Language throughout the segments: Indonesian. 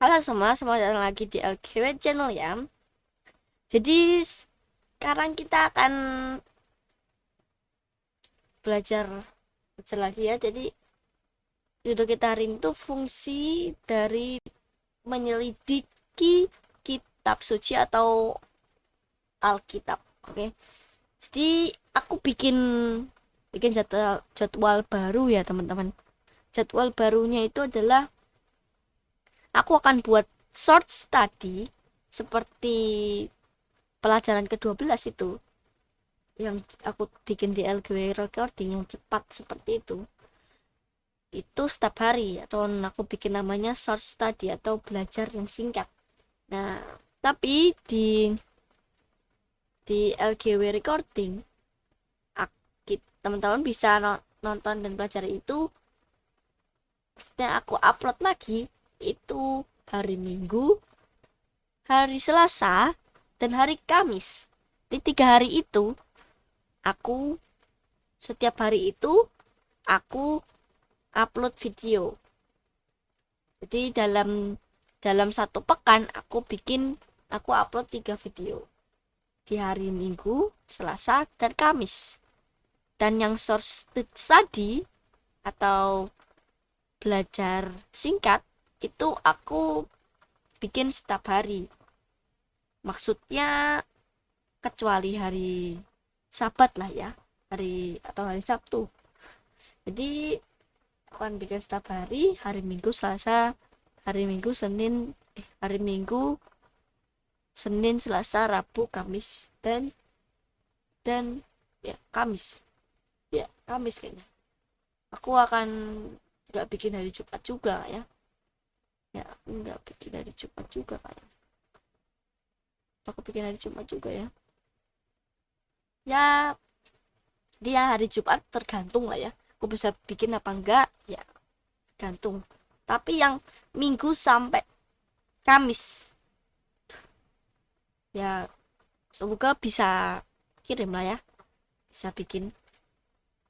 Halo semua, selamat datang lagi di LGW Channel ya. Jadi sekarang kita akan belajar belajar lagi ya. Jadi judul kita hari ini tuh fungsi dari menyelidiki kitab suci atau Alkitab. Oke. Jadi aku bikin bikin jadwal baru ya teman-teman. Jadwal barunya itu adalah aku akan buat short study seperti pelajaran ke-12 itu yang aku bikin di LGW recording yang cepat seperti itu setiap hari atau aku bikin namanya short study atau belajar yang singkat. Nah, tapi di LGW recording teman-teman bisa nonton dan belajar itu, maksudnya aku upload lagi itu hari Minggu, hari Selasa, dan hari Kamis. Di 3 hari itu aku setiap hari itu aku upload video. Jadi dalam satu pekan aku upload 3 video di hari Minggu, Selasa, dan Kamis. Dan yang source study atau belajar singkat itu aku bikin setiap hari. Maksudnya kecuali hari Sabat lah ya, hari Sabtu. Jadi akan bikin setiap hari Minggu, Selasa, hari Minggu, Senin, Selasa, Rabu, Kamis, dan ya Kamis kayaknya. Aku akan nggak bikin hari Jumat juga ya. Ya, nggak bikin hari Jumat juga kayaknya. Aku bikin hari Jumat juga ya. Ya, dia hari Jumat tergantung lah ya. Aku bisa bikin apa enggak ya, gantung. Tapi yang Minggu sampai Kamis ya semoga bisa kirim lah ya, bisa bikin.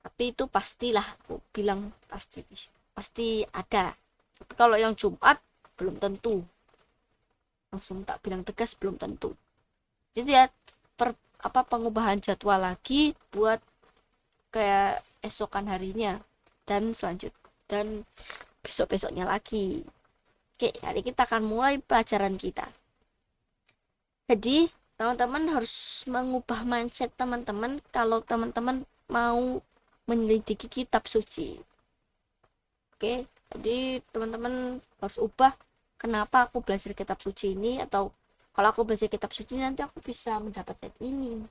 Tapi itu pastilah, aku bilang pasti ada. Tapi kalau yang Jumat belum tentu, langsung tak bilang tegas belum tentu. Jadi ya pengubahan jadwal lagi buat kayak esokan harinya dan dan besok-besoknya lagi. Oke, hari kita akan mulai pelajaran kita. Jadi teman-teman harus mengubah mindset teman-teman kalau teman-teman mau menyelidiki kitab suci. Oke, jadi teman-teman harus ubah kenapa aku belajar kitab suci ini, atau kalau aku belajar kitab suci nanti aku bisa mendapatkan ini.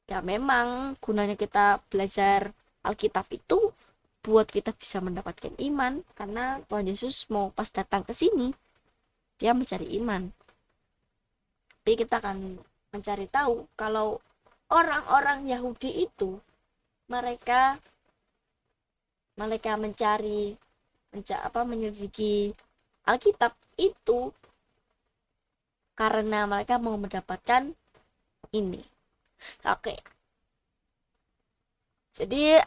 Ya memang gunanya kita belajar Alkitab itu buat kita bisa mendapatkan iman, karena Tuhan Yesus mau pas datang ke sini dia mencari iman. Tapi kita akan mencari tahu kalau orang-orang Yahudi itu mereka menyelidiki Alkitab itu karena mereka mau mendapatkan ini. Oke. Jadi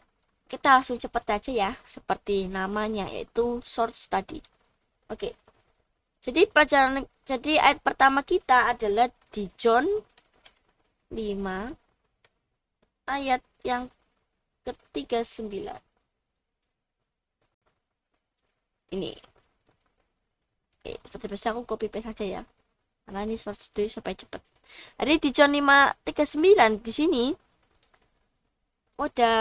kita langsung cepat aja ya, seperti namanya yaitu short study. Oke. Jadi ayat pertama kita adalah di John 5 ayat yang ke-39. Ini. Oke, seperti biasa aku copy paste saja ya. Karena ini short study supaya cepat. Jadi di John 5:39 di sini udah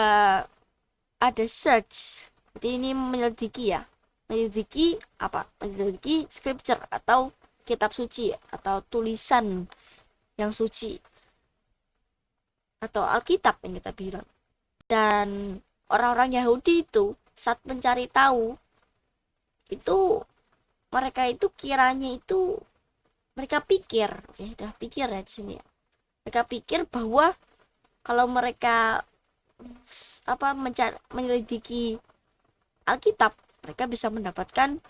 ada search. Jadi ini menyelidiki ya. Menyelidiki apa? Menyelidiki scripture atau kitab suci atau tulisan yang suci atau Alkitab yang kita bilang. Dan orang-orang Yahudi itu saat mencari tahu itu mereka itu kiranya itu mereka pikir, oke, udah pikir ya di sini ya. Mereka pikir bahwa kalau mereka menyelidiki Alkitab, mereka bisa mendapatkan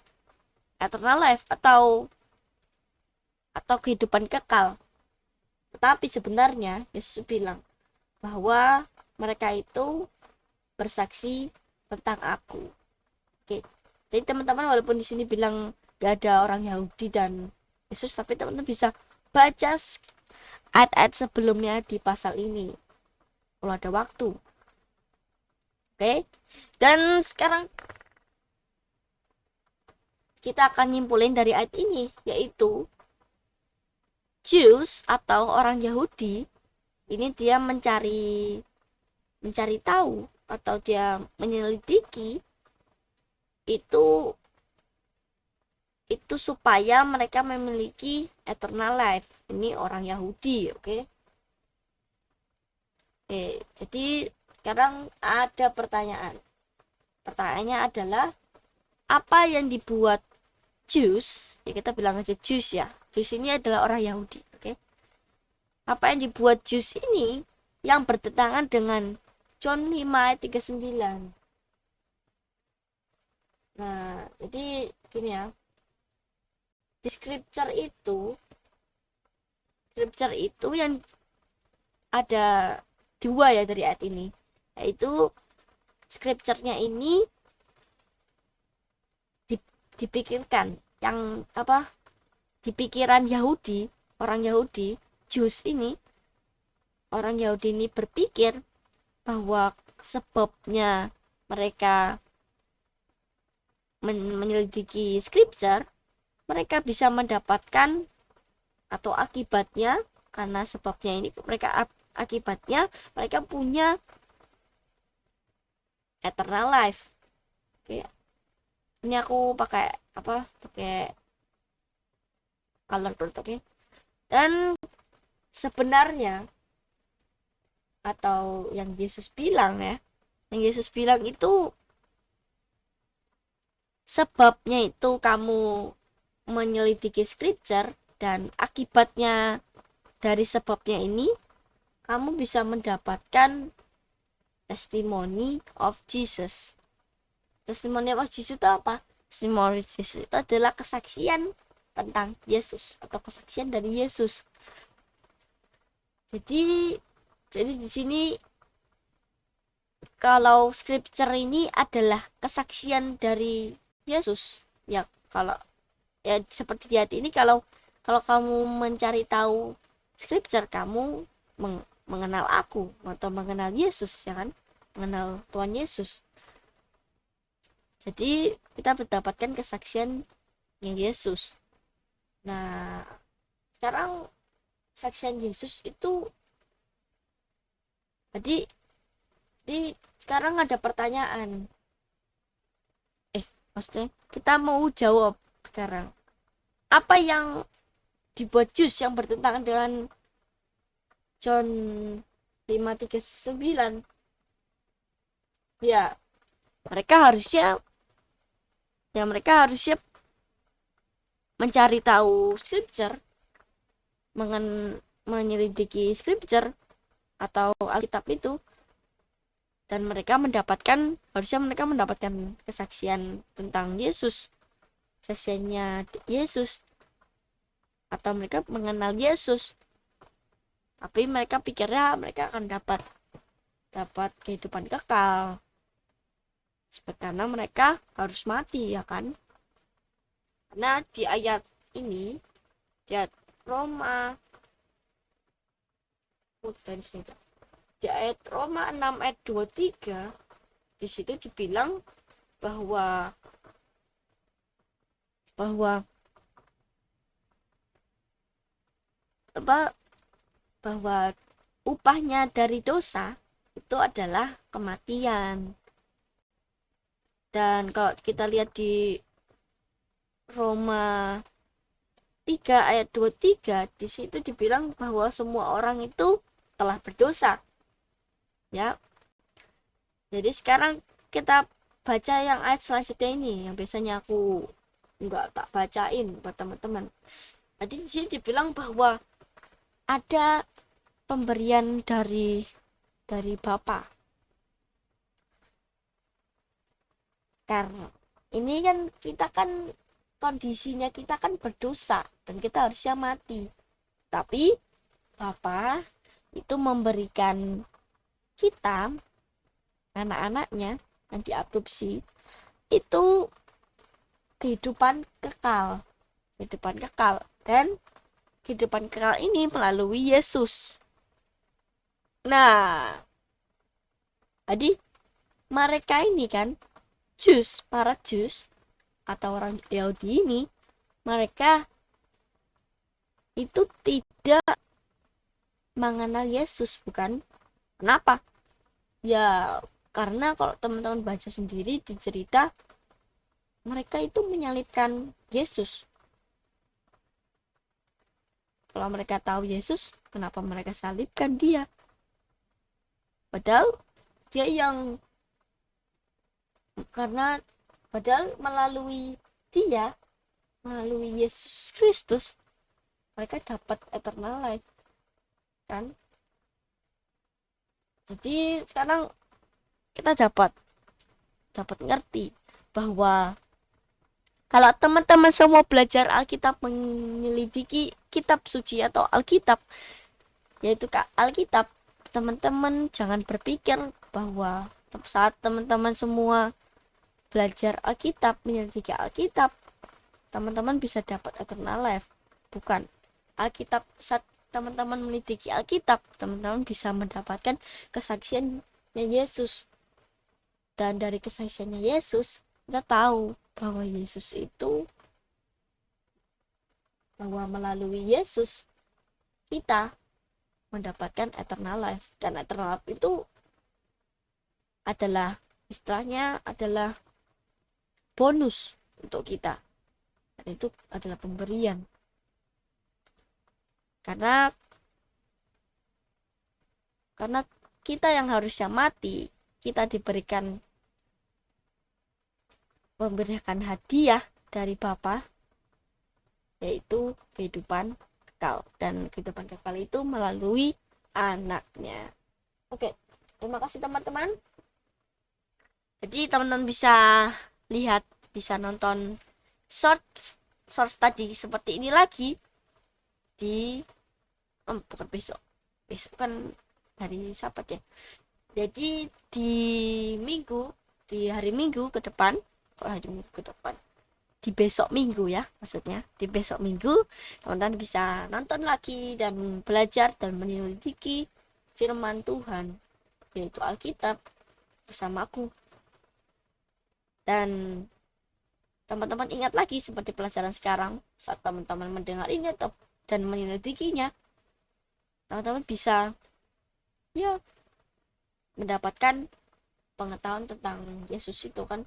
eternal life atau kehidupan kekal. Tetapi sebenarnya Yesus bilang bahwa mereka itu bersaksi tentang aku. Oke. Jadi teman-teman walaupun di sini bilang gak ada orang Yahudi dan Yesus, tapi teman-teman bisa baca ayat-ayat sebelumnya di pasal ini kalau ada waktu. Oke, dan sekarang kita akan nyimpulin dari ayat ini, yaitu Jews atau orang Yahudi ini dia mencari tahu atau dia menyelidiki itu supaya mereka memiliki eternal life. Ini orang Yahudi, oke? Oke, jadi sekarang ada pertanyaan. Pertanyaannya adalah apa yang dibuat Jews, ya kita bilang aja Jews ya. Jews ini adalah orang Yahudi, oke? Apa yang dibuat Jews ini yang bertentangan dengan John 5 ayat 39. Nah, jadi gini ya. Di scripture itu yang ada dua ya dari ayat ini, yaitu scripture-nya ini dipikirkan yang apa, di pikiran Yahudi, orang Yahudi, Jews ini, orang Yahudi ini berpikir bahwa sebabnya mereka menyelidiki scripture, mereka bisa mendapatkan, atau akibatnya, karena sebabnya ini mereka akibatnya mereka punya eternal life. Oke, ini aku pakai color code, oke. Dan sebenarnya, atau yang Yesus bilang itu sebabnya itu kamu menyelidiki scripture, dan akibatnya dari sebabnya ini kamu bisa mendapatkan testimony of Jesus. Testimony of Jesus itu apa? Testimony of Jesus itu adalah kesaksian tentang Yesus atau kesaksian dari Yesus. Jadi di sini kalau scripture ini adalah kesaksian dari Yesus, ya kalau ya seperti di hati ini, kalau kamu mencari tahu scripture, kamu mengenal aku atau mengenal Yesus, ya kan, mengenal Tuhan Yesus. Jadi kita mendapatkan kesaksian yang Yesus. Nah, sekarang kesaksian Yesus itu jadi sekarang ada pertanyaan, maksudnya kita mau jawab sekarang, apa yang dibuat Jews yang bertentangan dengan John 5:39? Ya, mereka harusnya mencari tahu scripture, menyelidiki scripture atau Alkitab itu, dan harusnya mereka mendapatkan kesaksian tentang Yesus, kesaksiannya Yesus, atau mereka mengenal Yesus. Tapi mereka pikirnya mereka akan dapat kehidupan kekal, karena mereka harus mati, ya kan? Karena di ayat ini, di ayat Roma di ayat Roma 6 ayat 23, di situ dibilang bahwa upahnya dari dosa itu adalah kematian. Dan kalau kita lihat di Roma 3 ayat 23, di situ dibilang bahwa semua orang itu telah berdosa. Ya. Jadi sekarang kita baca yang ayat selanjutnya ini, yang biasanya aku enggak tak bacain buat teman-teman. Jadi di sini dibilang bahwa ada pemberian dari Bapa. Karena ini kan kita kan kondisinya kita kan berdosa dan kita harusnya mati. Tapi Bapa itu memberikan kita, anak-anaknya yang diadopsi, itu kehidupan kekal. Kehidupan kekal. Dan kehidupan kekal ini melalui Yesus. Nah, jadi mereka ini kan para Jus atau orang Yahudi ini, mereka itu tidak mengenal Yesus, bukan? Kenapa? Ya karena kalau teman-teman baca sendiri di cerita, mereka itu menyalibkan Yesus. Kalau mereka tahu Yesus, kenapa mereka salibkan dia? Padahal dia yang padahal melalui Yesus Kristus, mereka dapat eternal life, kan? Jadi sekarang kita dapat ngerti bahwa kalau teman-teman semua belajar Alkitab, menyelidiki kitab suci atau Alkitab, yaitu Alkitab, teman-teman jangan berpikir bahwa saat teman-teman semua belajar Alkitab, menyelidiki Alkitab, teman-teman bisa dapat eternal life. Bukan. Alkitab, saat teman-teman menyelidiki Alkitab, teman-teman bisa mendapatkan kesaksiannya Yesus. Dan dari kesaksiannya Yesus, kita tahu bahwa Yesus itu, bahwa melalui Yesus kita mendapatkan eternal life. Dan eternal life itu adalah, istilahnya adalah bonus untuk kita, dan itu adalah pemberian. Karena kita yang harusnya mati, kita diberikan hadiah dari Bapa, yaitu kehidupan kekal, dan kehidupan kekal itu melalui anaknya. Oke, terima kasih teman-teman. Jadi teman-teman bisa lihat, bisa nonton short study seperti ini lagi di bukan besok kan hari Sabat ya. Jadi di hari Minggu ke depan, di besok Minggu ya, maksudnya di besok Minggu teman-teman bisa nonton lagi dan belajar dan menyelidiki firman Tuhan, yaitu Alkitab, bersama aku. Dan teman-teman ingat lagi seperti pelajaran sekarang, saat teman-teman mendengar ini dan menyelidikinya, teman-teman bisa ya mendapatkan pengetahuan tentang Yesus itu kan,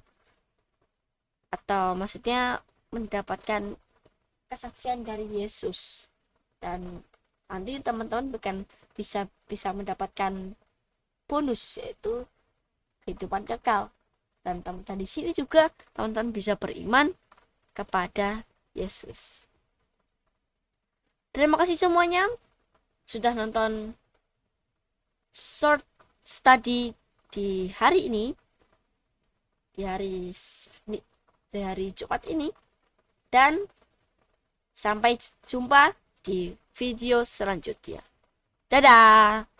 atau maksudnya mendapatkan kesaksian dari Yesus. Dan nanti teman-teman bisa mendapatkan bonus, yaitu kehidupan kekal. Dan teman-teman di sini juga teman-teman bisa beriman kepada Yesus. Terima kasih semuanya sudah nonton short study di hari ini, di hari Jumat ini, dan sampai jumpa di video selanjutnya. Dadah.